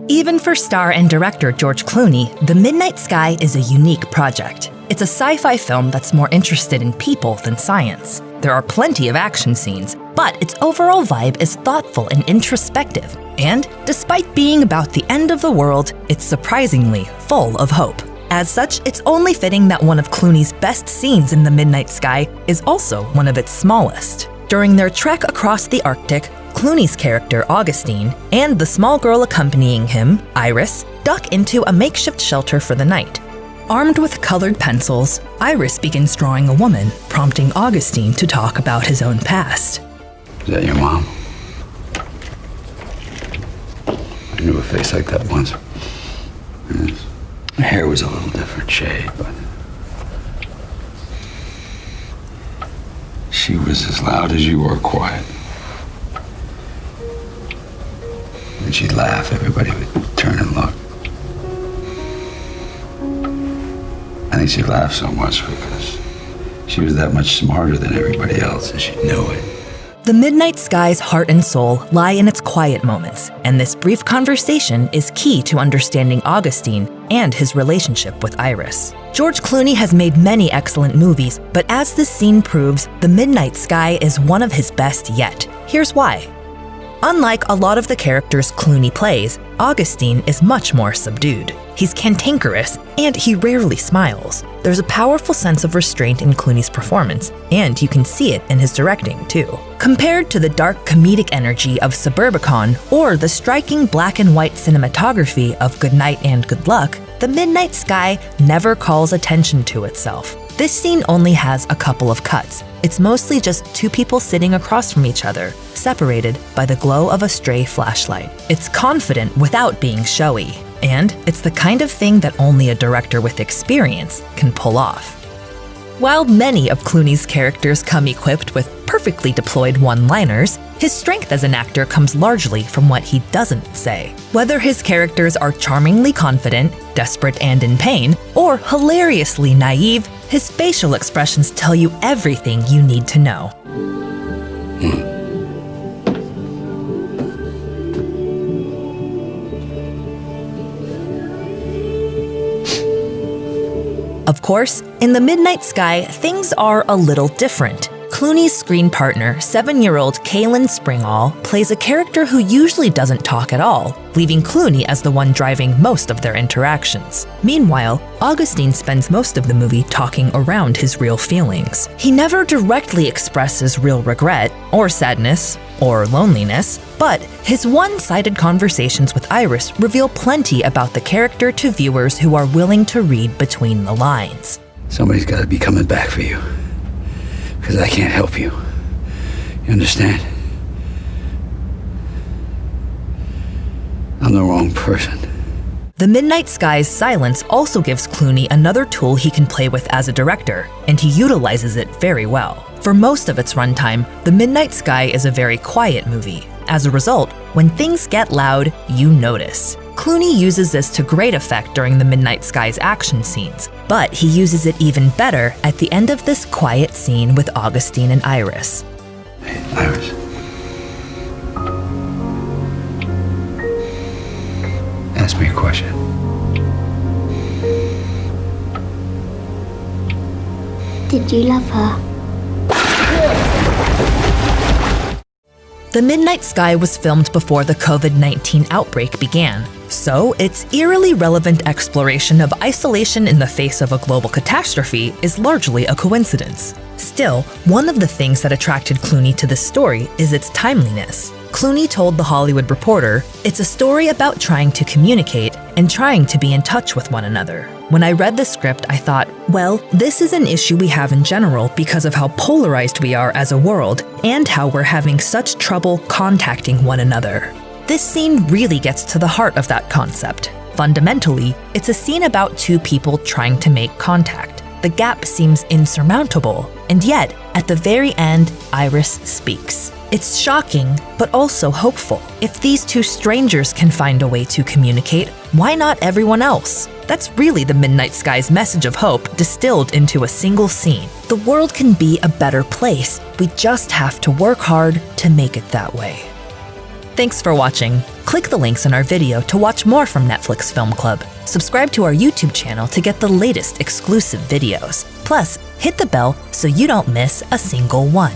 Even for star and director George Clooney, The Midnight Sky is a unique project. It's a sci-fi film that's more interested in people than science. There are plenty of action scenes, but its overall vibe is thoughtful and introspective. And despite being about the end of the world, it's surprisingly full of hope. As such, it's only fitting that one of Clooney's best scenes in The Midnight Sky is also one of its smallest. During their trek across the Arctic, Clooney's character, Augustine, and the small girl accompanying him, Iris, duck into a makeshift shelter for the night. Armed with colored pencils, Iris begins drawing a woman, prompting Augustine to talk about his own past. Is that your mom? I knew a face like that once. Yes. Her hair was a little different shade, but she was as loud as you were quiet. When she'd laugh, everybody would turn and look. I think she laughed so much because she was that much smarter than everybody else, and she knew it. The Midnight Sky's heart and soul lie in its quiet moments, and this brief conversation is key to understanding Augustine and his relationship with Iris. George Clooney has made many excellent movies, but as this scene proves, The Midnight Sky is one of his best yet. Here's why. Unlike a lot of the characters Clooney plays, Augustine is much more subdued. He's cantankerous, and he rarely smiles. There's a powerful sense of restraint in Clooney's performance, and you can see it in his directing, too. Compared to the dark comedic energy of Suburbicon or the striking black and white cinematography of Good Night and Good Luck, The Midnight Sky never calls attention to itself. This scene only has a couple of cuts. It's mostly just two people sitting across from each other, separated by the glow of a stray flashlight. It's confident without being showy, and it's the kind of thing that only a director with experience can pull off. While many of Clooney's characters come equipped with perfectly deployed one-liners, his strength as an actor comes largely from what he doesn't say. Whether his characters are charmingly confident, desperate and in pain, or hilariously naive, his facial expressions tell you everything you need to know. Of course, in The Midnight Sky, things are a little different. Clooney's screen partner, 7-year-old Kaylin Springall, plays a character who usually doesn't talk at all, leaving Clooney as the one driving most of their interactions. Meanwhile, Augustine spends most of the movie talking around his real feelings. He never directly expresses real regret, or sadness, or loneliness, but his one-sided conversations with Iris reveal plenty about the character to viewers who are willing to read between the lines. Somebody's got to be coming back for you. Because I can't help you. You understand? I'm the wrong person. The Midnight Sky's silence also gives Clooney another tool he can play with as a director, and he utilizes it very well. For most of its runtime, The Midnight Sky is a very quiet movie. As a result, when things get loud, you notice. Clooney uses this to great effect during The Midnight Sky's action scenes, but he uses it even better at the end of this quiet scene with Augustine and Iris. Hey, Iris. Ask me a question. Did you love her? The Midnight Sky was filmed before the COVID-19 outbreak began, so its eerily relevant exploration of isolation in the face of a global catastrophe is largely a coincidence. Still, one of the things that attracted Clooney to this story is its timeliness. Clooney told The Hollywood Reporter, "It's a story about trying to communicate and trying to be in touch with one another." When I read the script, I thought, well, this is an issue we have in general because of how polarized we are as a world and how we're having such trouble contacting one another. This scene really gets to the heart of that concept. Fundamentally, it's a scene about two people trying to make contact. The gap seems insurmountable, and yet, at the very end, Iris speaks. It's shocking, but also hopeful. If these two strangers can find a way to communicate, why not everyone else? That's really The Midnight Sky's message of hope distilled into a single scene. The world can be a better place. We just have to work hard to make it that way. Thanks for watching. Click the links in our video to watch more from Netflix Film Club. Subscribe to our YouTube channel to get the latest exclusive videos. Plus, hit the bell so you don't miss a single one.